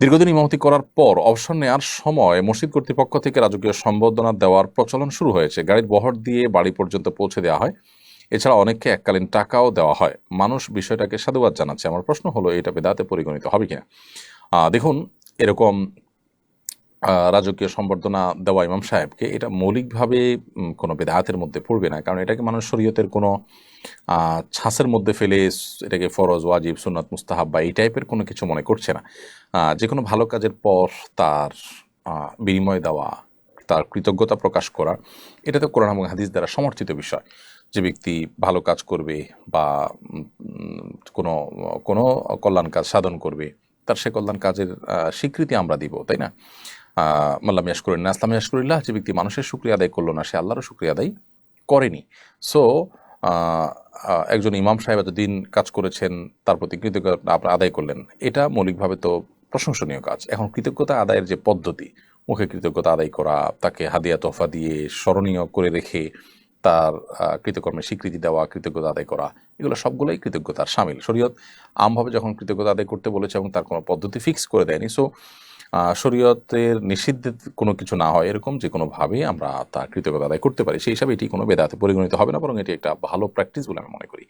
দীর্ঘদিন ইমামতি করার পর অবসর নেওয়ার সময় মসজিদ কর্তৃপক্ষ থেকে রাজকীয় সম্বর্ধনা দেওয়ার প্রচলন শুরু হয়েছে। গাড়ির বহর দিয়ে বাড়ি পর্যন্ত পৌঁছে দেওয়া হয়। এছাড়া অনেককে এককালীন টাকাও দেওয়া হয়। মানুষ বিষয়টাকে সাধুবাদ জানাচ্ছে। আমার প্রশ্ন হলো, এটা বেদাতে পরিগণিত হবে কিনা? দেখুন, এরকম রাজকীয় সম্বর্ধনা দেওয়া ইমাম সাহেবকে, এটা মৌলিকভাবে কোনো বেদাতের মধ্যে পড়বে না, কারণ এটাকে মানুষ শরীয়তের কোনো ছাঁচের মধ্যে ফেলে এটাকে ফরজ, ওয়াজিব, সুন্নাত, মুস্তাহাব বা এই টাইপের কোনো কিছু মনে করছে না। যে কোনো ভালো কাজের পর তার বিনিময় দেওয়া, তার কৃতজ্ঞতা প্রকাশ করা, এটা তো কোরআন এবং হাদিস দ্বারা সমর্থিত বিষয়। যে ব্যক্তি ভালো কাজ করবে বা কোনো কোনো কল্যাণ কাজ সাধন করবে, তার সে কল্যাণ কাজের স্বীকৃতি আমরা দিব, তাই না? মাল্লাম ইয়াশকুরিন নাস লাম ইয়াশকুরিল্লাহ, যে ব্যক্তি মানুষের শুকরিয়া আদায় করলো না, সে আল্লাহরও শুকরিয়া আদায় করেনি। সো একজন ইমাম সাহেব এতদিন কাজ করেছেন, তার প্রতি কৃতজ্ঞতা আপনারা আদায় করলেন, এটা মৌলিকভাবে তো প্রশংসনীয় কাজ। এখন কৃতজ্ঞতা আদায়ের যে পদ্ধতি, মুখে কৃতজ্ঞতা আদায় করা, তাকে হাদিয়া তোহফা দিয়ে স্মরণীয় করে রেখে তার কৃতকর্মের স্বীকৃতি দেওয়া, কৃতজ্ঞতা আদায় করা, এগুলো সবগুলোই কৃতজ্ঞতার শামিল। শরীয়ত আমভাবে যখন কৃতজ্ঞতা আদায় করতে বলেছে এবং তার কোনো পদ্ধতি ফিক্স করে দেয়নি, সো শরীয়তের নিষিদ্ধ কোনো কিছু না হয় এরকম যে কোনোভাবে আমরা তার কৃতজ্ঞতা আদায় করতে পারি, সেই হিসাবে এটি কোনো বেদাতে পরিগণিত হবে না, বরং এটি একটা ভালো প্র্যাকটিস বলে আমি মনে করি।